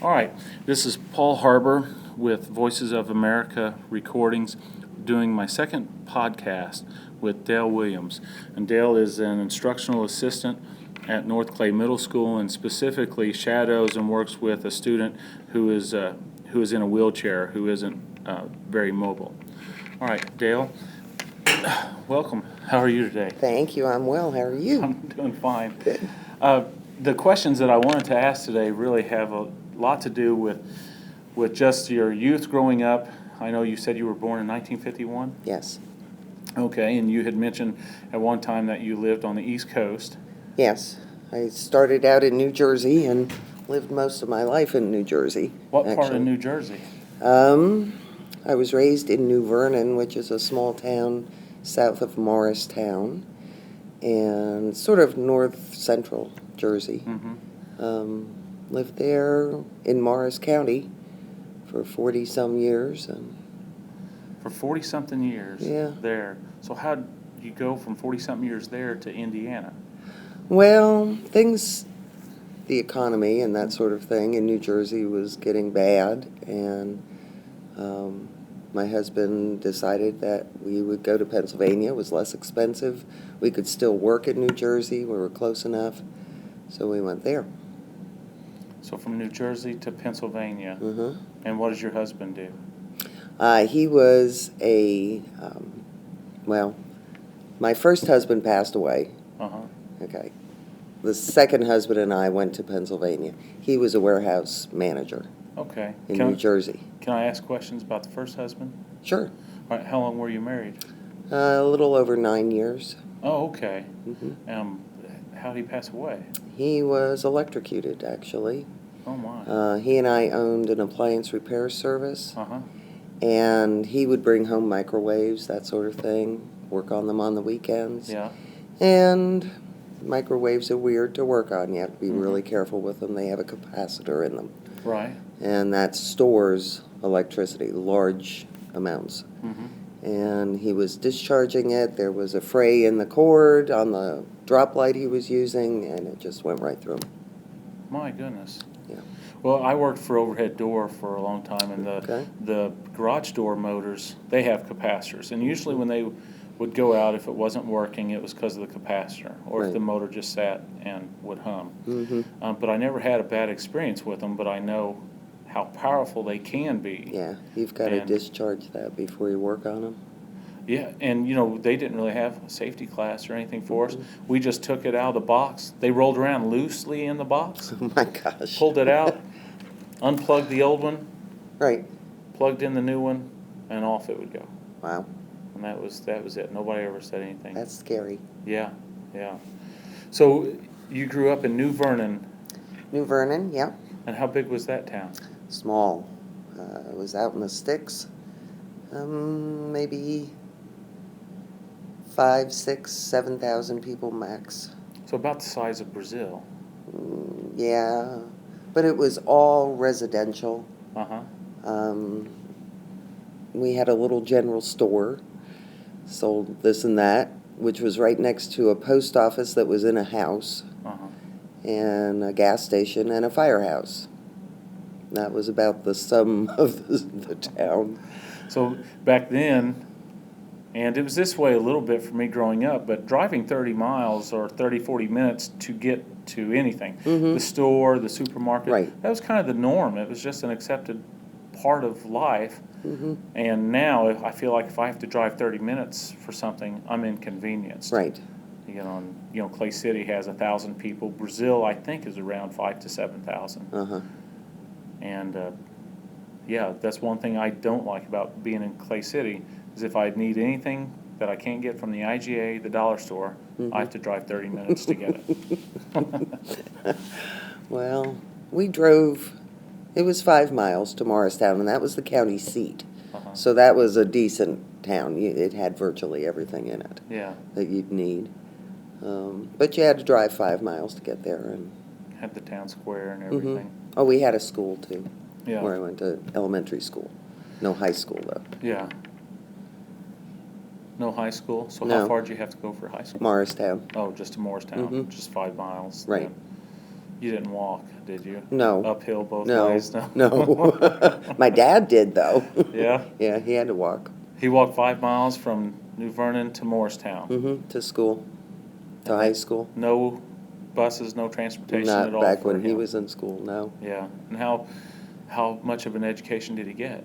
All right, this is Paul Harbour with Voices of America Recordings, doing my second podcast with Dale Williams. And Dale is an instructional assistant at North Clay Middle School, and specifically shadows and works with a student who is in a wheelchair, who isn't very mobile. All right, Dale, welcome. How are you today? Thank you. I'm well. How are you? I'm doing fine. Good. The questions that I wanted to ask today really have a lot to do with just your youth growing up. I know you said you were born in 1951? Yes. Okay, and you had mentioned at one time that you lived on the East Coast. Yes. I started out in New Jersey and lived most of my life in New Jersey. What part of New Jersey? I was raised in New Vernon, which is a small town south of Morristown, and sort of north central Jersey. Mm-hmm. Lived there in Morris County for 40-some years. And For 40-something years Yeah. there. So how did you go from 40-something years there to Indiana? Well, the economy and that sort of thing in New Jersey was getting bad, and my husband decided that we would go to Pennsylvania. It was less expensive. We could still work in New Jersey. We were close enough, so we went there. So from New Jersey to Pennsylvania. Mm-hmm. And what does your husband do? He was well, my first husband passed away. Uh-huh. Okay. The second husband and I went to Pennsylvania. He was a warehouse manager Okay. in New Jersey. Can I ask questions about the first husband? Sure. All right, how long were you married? A little over 9 years. Oh, okay. Mm-hmm. How did he pass away? He was electrocuted, actually. Oh, my. He and I owned an appliance repair service, Uh-huh. and he would bring home microwaves, that sort of thing, work on them on the weekends. Yeah. And microwaves are weird to work on. You have to be Mm-hmm. really careful with them. They have a capacitor in them, Right. and that stores electricity, large amounts. Mm-hmm. And he was discharging it. There was a fray in the cord on the drop light he was using, and it just went right through him. My goodness. Yeah. Well, I worked for Overhead Door for a long time, and the garage door motors, they have capacitors. And usually when they would go out, if it wasn't working, it was because of the capacitor, or if Right. the motor just sat and would hum. Mm-hmm. But I never had a bad experience with them, but I know how powerful they can be. Yeah, you've got to And- discharge that before you work on them. Yeah, and they didn't really have a safety class or anything for us. Mm-hmm. We just took it out of the box. They rolled around loosely in the box, Oh my gosh. pulled it out, unplugged the old one, Right. plugged in the new one, and off it would go. Wow. And that was it. Nobody ever said anything. That's scary. Yeah, yeah. So you grew up in New Vernon, New Vernon, yeah. and how big was that town? Small. It was out in the sticks. Maybe 5, 6, 7,000 people max. So about the size of Brazil. Yeah, but it was all residential. Uh-huh. We had a little general store, sold this and that, which was right next to a post office that was in a house, Uh-huh. and a gas station and a firehouse. That was about the sum of the town. So back then, and it was this way a little bit for me growing up, but driving 30 miles or 30, 40 minutes to get to anything, the store, the supermarket, Right. that was kind of the norm. It was just an accepted part of life. Mm-hmm. And now I feel like if I have to drive 30 minutes for something, I'm inconvenienced. Right. Clay City has 1,000 people. Brazil, I think, is around 5,000 to 7,000. Uh-huh. And yeah, that's one thing I don't like about being in Clay City is if I need anything that I can't get from the IGA, the dollar store, I have to drive 30 minutes to get it. Well, we drove, it was 5 miles to Morristown, and that was the county seat. Uh-huh. So that was a decent town. It had virtually everything in it Yeah, that you'd need. But you had to drive 5 miles to get there. And had the town square and everything. Oh, we had a school, too, Yeah, where I went to elementary school. No high school, though. yeah. No high school? So how No. far did you have to go for high school? Morristown. Oh, just to Morristown, Mhm. just 5 miles. Right. then. You didn't walk, did you? No. Uphill both No. ways? No. My dad did, though. Yeah? Yeah, he had to walk. He walked 5 miles from New Vernon to Morristown. To school, to And high then school. No buses, no transportation at Not all back for when he him. was in school, no. Yeah. And how much of an education did he get?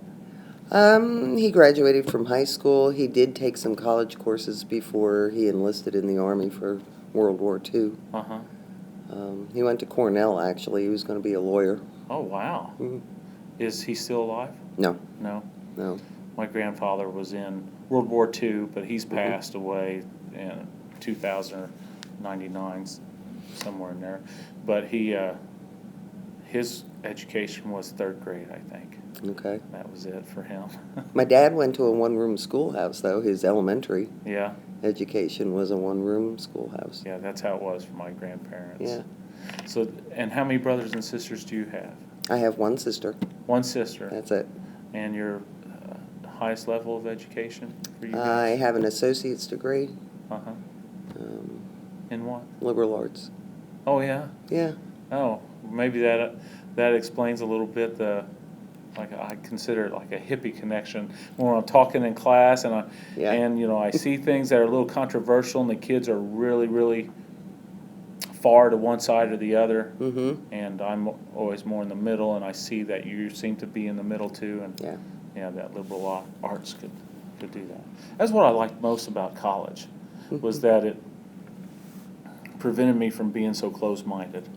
He graduated from high school. He did take some college courses before he enlisted in the Army for World War II. Uh-huh. He went to Cornell, actually. He was going to be a lawyer. Oh, wow. Mhm. Is he still alive? No, No. no. My grandfather was in World War II, but he's passed away in 2000 or 99, somewhere in there. But his education was 3rd grade, I think. Okay. That was it for him. My dad went to a one-room schoolhouse, though. His elementary Yeah, education was a one-room schoolhouse. yeah, that's how it was for my grandparents. Yeah. So, and how many brothers and sisters do you have? I have one sister. One sister. That's it. And your highest level of education for you I guys? have an associate's degree, Uh-huh. um, In what? liberal arts. Oh, yeah? Yeah. Oh, maybe that explains a little bit like I consider it like a hippie connection when I'm talking in class and Yeah. I see things that are a little controversial and the kids are really, really far to one side or the other, and I'm always more in the middle, and I see that you seem to be in the middle too, and Yeah. that liberal arts could do that. That's what I liked most about college, was that it prevented me from being so close-minded.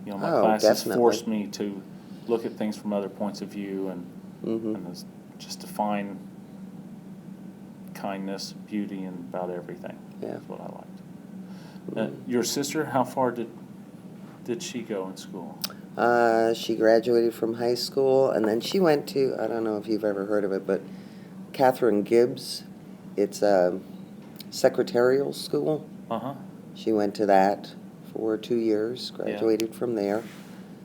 My Oh, classes definitely. forced me to look at things from other points of view and just to find kindness, beauty, and about everything. Yeah. That's what I liked. Your sister, how far did she go in school? She graduated from high school, and then she went to, I don't know if you've ever heard of it, but Catherine Gibbs. It's a secretarial school. Uh-huh. She went to that for 2 years, graduated from there.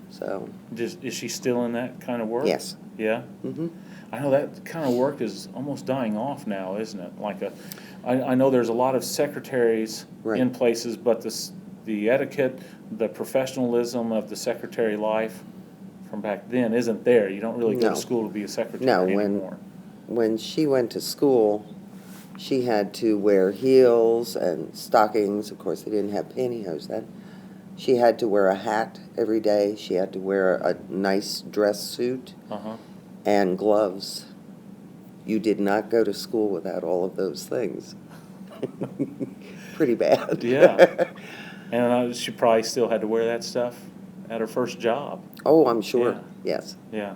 So, Is she still in that kind of work? yes. Yeah? hmm I know that kind of work is almost dying off now, isn't it? I know there's a lot of secretaries Right. in places, but the etiquette, the professionalism of the secretary life from back then isn't there. You don't really go No. to school to be a secretary No, anymore. when she went to school, she had to wear heels and stockings. Of course, they didn't have pantyhose then. She had to wear a hat every day. She had to wear a nice dress suit Uh-huh. and gloves. You did not go to school without all of those things. Pretty bad. Yeah. And she probably still had to wear that stuff at her first job. Oh, I'm sure. Yeah. Yes. Yeah.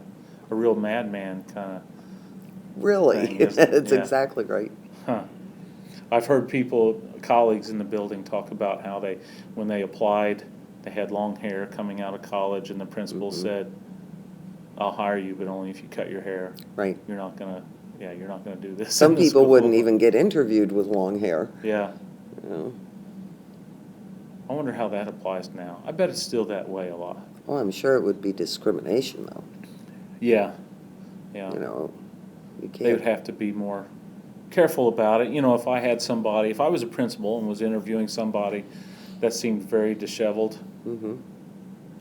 A real madman kind of Really. thing, isn't it? That's Yeah. exactly right. Huh. I've heard colleagues in the building talk about how when they applied, they had long hair coming out of college, and the principal said, "I'll hire you, but only if you cut your hair. Right. You're not gonna do this." Some in the people school." wouldn't even get interviewed with long hair. Yeah. You know. I wonder how that applies now. I bet it's still that way a lot. Well, I'm sure it would be discrimination, though. Yeah. Yeah. You know, you can't. They would have to be more careful about it. If if I was a principal and was interviewing somebody that seemed very disheveled,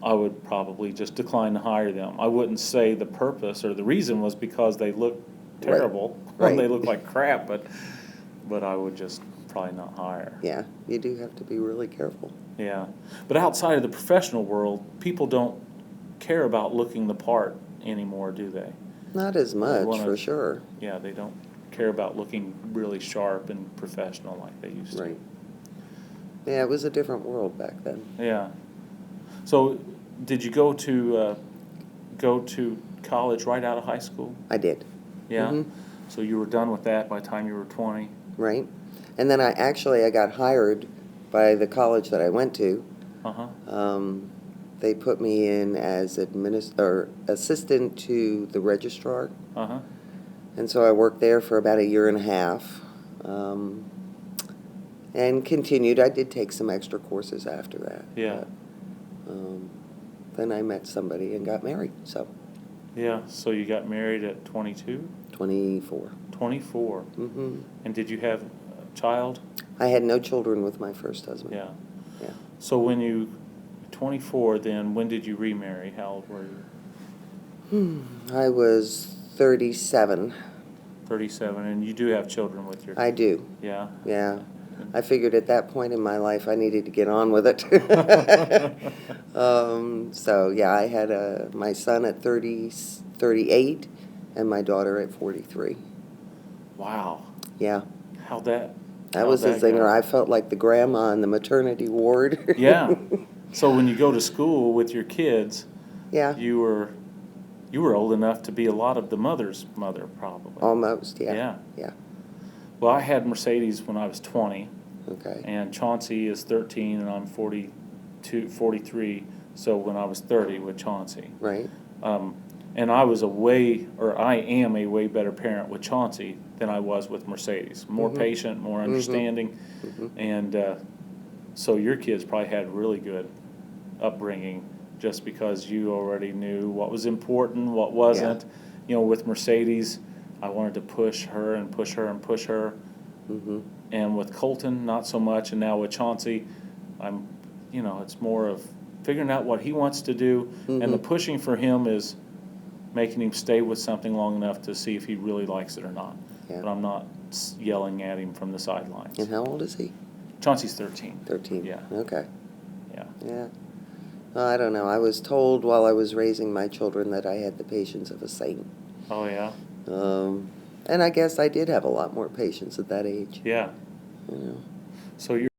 I would probably just decline to hire them. I wouldn't say the purpose or the reason was because they look terrible. Right. They look like crap, but I would just probably not hire. Yeah, you do have to be really careful. Yeah. But outside of the professional world, people don't care about looking the part anymore, do they? Not as much, wanna- for sure. Yeah, they don't care about looking really sharp and professional like they used to. Right. Yeah, it was a different world back then. Yeah. So, did you go to college right out of high school? I did. Yeah. Mhm. So you were done with that by the time you were 20. Right. And then I got hired by the college that I went to. Uh-huh. They put me in as assistant to the registrar. Uh-huh. And so I worked there for about a year and a half, and continued. I did take some extra courses after that. Yeah. But, then I met somebody and got married, so Yeah. So you got married at 22? 24. 24. Mm-hmm. And did you have a child? I had no children with my first husband. Yeah. Yeah. So when you 24, then when did you remarry? How old were you? I was 37. 37, and you do have children with your... I do, Yeah? yeah. I figured at that point in my life I needed to get on with it. So, yeah, I had my son at 38 and my daughter at 43. Wow. Yeah. How'd that That was the how'd that zinger. go? I felt like the grandma in the maternity ward. Yeah. So when you go to school with your kids, Yeah, you were old enough to be a lot of the mother's mother, probably. almost, yeah. Yeah. Yeah, Well, I had Mercedes when I was 20, okay. and Chauncey is 13, and I'm 43, so when I was 30 with Chauncey. Right. And I am a way better parent with Chauncey than I was with Mercedes. More patient, more understanding, and so your kids probably had really good upbringing just because you already knew what was important, what wasn't. You know, with Mercedes, I wanted to push her and push her and push her. And with Colton, not so much. And now with Chauncey, it's more of figuring out what he wants to do. And the pushing for him is making him stay with something long enough to see if he really likes it or not. Yeah. But I'm not yelling at him from the sidelines. And how old is he? Chauncey's 13. 13. Yeah. Okay. Yeah. Yeah. I don't know. I was told while I was raising my children that I had the patience of a saint. Oh, yeah? And I guess I did have a lot more patience at that age. Yeah. You know. So you're